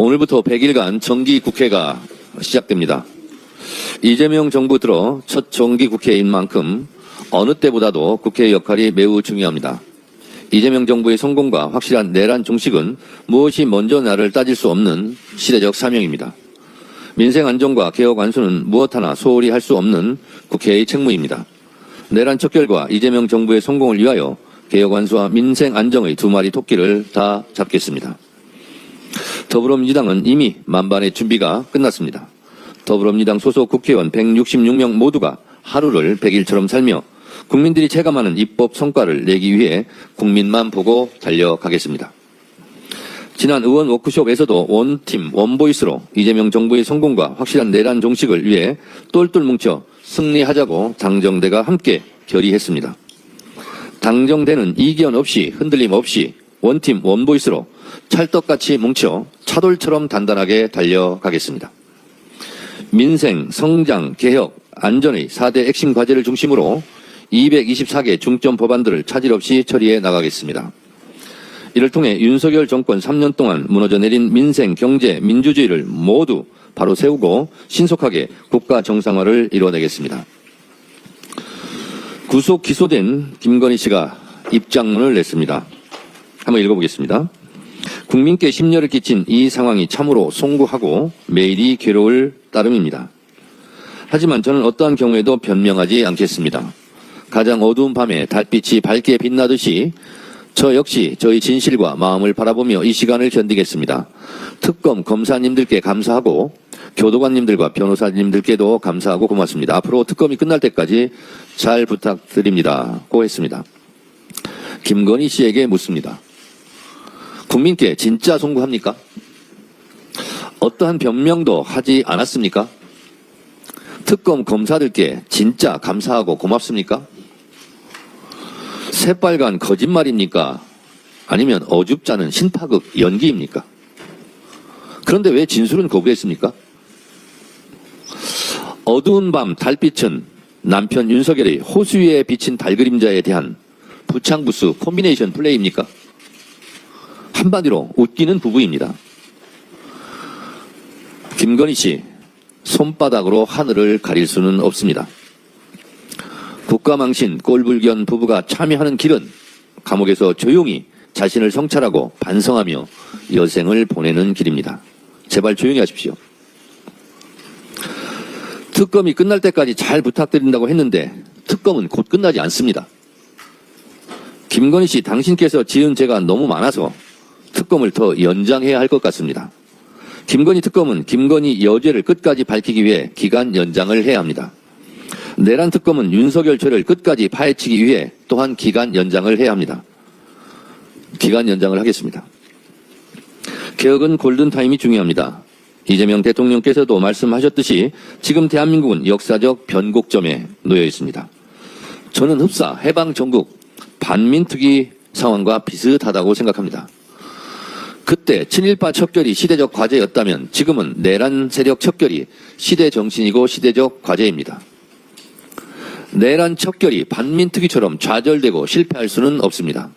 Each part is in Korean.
오늘부터 100일간 정기국회가 시작됩니다. 이재명 정부 들어 첫 정기국회인 만큼 어느 때보다도 국회의 역할이 매우 중요합니다. 이재명 정부의 성공과 확실한 내란 종식은 무엇이 먼저 나를 따질 수 없는 시대적 사명입니다. 민생 안정과 개혁 완수는 무엇 하나 소홀히 할 수 없는 국회의 책무입니다. 내란 척결과 이재명 정부의 성공을 위하여 개혁 완수와 민생 안정의 두 마리 토끼를 다 잡겠습니다. 더불어민주당은 이미 만반의 준비가 끝났습니다. 더불어민주당 소속 국회의원 166명 모두가 하루를 100일처럼 살며 국민들이 체감하는 입법 성과를 내기 위해 국민만 보고 달려가겠습니다. 지난 의원 워크숍에서도 원팀, 원보이스로 이재명 정부의 성공과 확실한 내란 종식을 위해 똘똘 뭉쳐 승리하자고 당정대가 함께 결의했습니다. 당정대는 이견 없이 흔들림 없이 원팀, 원보이스로 찰떡같이 뭉쳐 차돌처럼 단단하게 달려가겠습니다. 민생, 성장, 개혁, 안전의 4대 핵심 과제를 중심으로 224개 중점 법안들을 차질 없이 처리해 나가겠습니다. 이를 통해 윤석열 정권 3년 동안 무너져 내린 민생, 경제, 민주주의를 모두 바로 세우고 신속하게 국가 정상화를 이뤄내겠습니다. 구속 기소된 김건희 씨가 입장문을 냈습니다. 한번 읽어보겠습니다. 국민께 심려를 끼친 이 상황이 참으로 송구하고 매일이 괴로울 따름입니다. 하지만 저는 어떠한 경우에도 변명하지 않겠습니다. 가장 어두운 밤에 달빛이 밝게 빛나듯이 저 역시 저희 진실과 마음을 바라보며 이 시간을 견디겠습니다. 특검 검사님들께 감사하고 교도관님들과 변호사님들께도 감사하고 고맙습니다. 앞으로 특검이 끝날 때까지 잘 부탁드립니다. 고 했습니다. 김건희 씨에게 묻습니다. 국민께 진짜 송구합니까? 어떠한 변명도 하지 않았습니까? 특검 검사들께 진짜 감사하고 고맙습니까? 새빨간 거짓말입니까? 아니면 어줍잖은 신파극 연기입니까? 그런데 왜 진술은 거부했습니까? 어두운 밤 달빛은 남편 윤석열의 호수 위에 비친 달그림자에 대한 부창부수 콤비네이션 플레이입니까? 한마디로 웃기는 부부입니다. 김건희 씨, 손바닥으로 하늘을 가릴 수는 없습니다. 국가망신 꼴불견 부부가 참여하는 길은 감옥에서 조용히 자신을 성찰하고 반성하며 여생을 보내는 길입니다. 제발 조용히 하십시오. 특검이 끝날 때까지 잘 부탁드린다고 했는데 특검은 곧 끝나지 않습니다. 김건희 씨, 당신께서 지은 죄가 너무 많아서 특검을 더 연장해야 할 것 같습니다. 김건희 특검은 김건희 여죄를 끝까지 밝히기 위해 기간 연장을 해야 합니다. 내란 특검은 윤석열 죄를 끝까지 파헤치기 위해 또한 기간 연장을 해야 합니다. 기간 연장을 하겠습니다. 개혁은 골든타임이 중요합니다. 이재명 대통령께서도 말씀하셨듯이 지금 대한민국은 역사적 변곡점에 놓여 있습니다. 저는 흡사 해방 전국 반민특위 상황과 비슷하다고 생각합니다. 그때 친일파 척결이 시대적 과제였다면 지금은 내란 세력 척결이 시대 정신이고 시대적 과제입니다. 내란 척결이 반민특위처럼 좌절되고 실패할 수는 없습니다.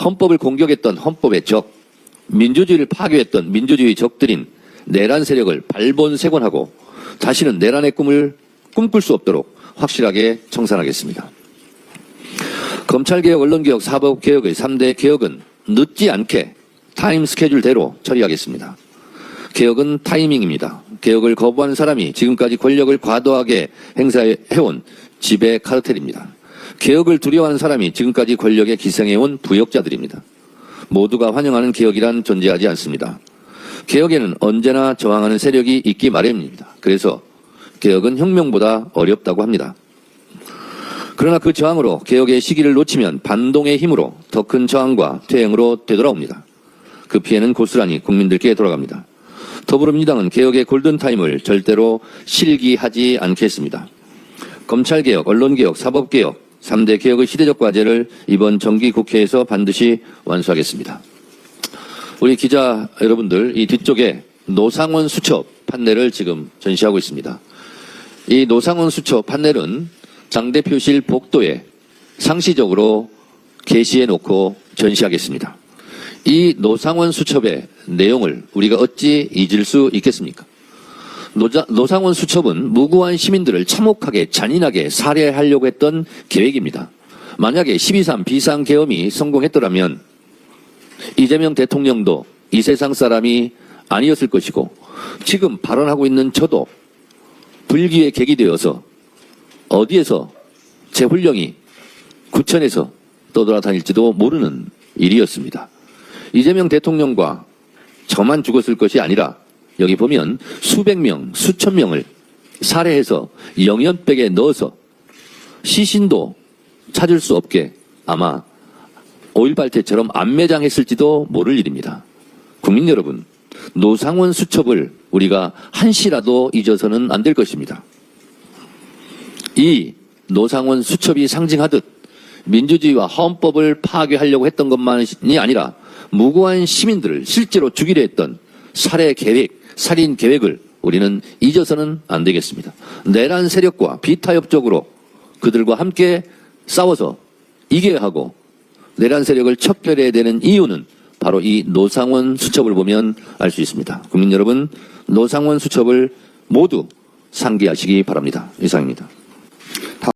헌법을 공격했던 헌법의 적, 민주주의를 파괴했던 민주주의 적들인 내란 세력을 발본색원하고 다시는 내란의 꿈을 꿈꿀 수 없도록 확실하게 청산하겠습니다. 검찰개혁, 언론개혁, 사법개혁의 3대 개혁은 늦지 않게 타임 스케줄대로 처리하겠습니다. 개혁은 타이밍입니다. 개혁을 거부하는 사람이 지금까지 권력을 과도하게 행사해온 지배 카르텔입니다. 개혁을 두려워하는 사람이 지금까지 권력에 기생해온 부역자들입니다. 모두가 환영하는 개혁이란 존재하지 않습니다. 개혁에는 언제나 저항하는 세력이 있기 마련입니다. 그래서 개혁은 혁명보다 어렵다고 합니다. 그러나 그 저항으로 개혁의 시기를 놓치면 반동의 힘으로 더 큰 저항과 퇴행으로 되돌아옵니다. 그 피해는 고스란히 국민들께 돌아갑니다. 더불어민주당은 개혁의 골든타임을 절대로 실기하지 않겠습니다. 검찰개혁, 언론개혁, 사법개혁, 3대 개혁의 시대적 과제를 이번 정기국회에서 반드시 완수하겠습니다. 우리 기자 여러분들, 이 뒤쪽에 노상원 수첩 판넬을 지금 전시하고 있습니다. 이 노상원 수첩 판넬은 당대표실 복도에 상시적으로 게시해 놓고 전시하겠습니다. 이 노상원 수첩의 내용을 우리가 어찌 잊을 수 있겠습니까? 노상원 수첩은 무고한 시민들을 참혹하게 잔인하게 살해하려고 했던 계획입니다. 만약에 12.3 비상계엄이 성공했더라면 이재명 대통령도 이 세상 사람이 아니었을 것이고 지금 발언하고 있는 저도 불기에 객이 되어서 어디에서 제 훈령이 구천에서 떠돌아다닐지도 모르는 일이었습니다. 이재명 대통령과 저만 죽었을 것이 아니라 여기 보면 수백 명, 수천 명을 살해해서 영연백에 넣어서 시신도 찾을 수 없게 아마 5.18 때처럼 안매장했을지도 모를 일입니다. 국민 여러분, 노상원 수첩을 우리가 한시라도 잊어서는 안 될 것입니다. 이 노상원 수첩이 상징하듯 민주주의와 헌법을 파괴하려고 했던 것만이 아니라 무고한 시민들을 실제로 죽이려 했던 살해 계획, 살인 계획을 우리는 잊어서는 안 되겠습니다. 내란 세력과 비타협적으로 그들과 함께 싸워서 이겨야 하고 내란 세력을 척결해야 되는 이유는 바로 이 노상원 수첩을 보면 알 수 있습니다. 국민 여러분, 노상원 수첩을 모두 상기하시기 바랍니다. 이상입니다.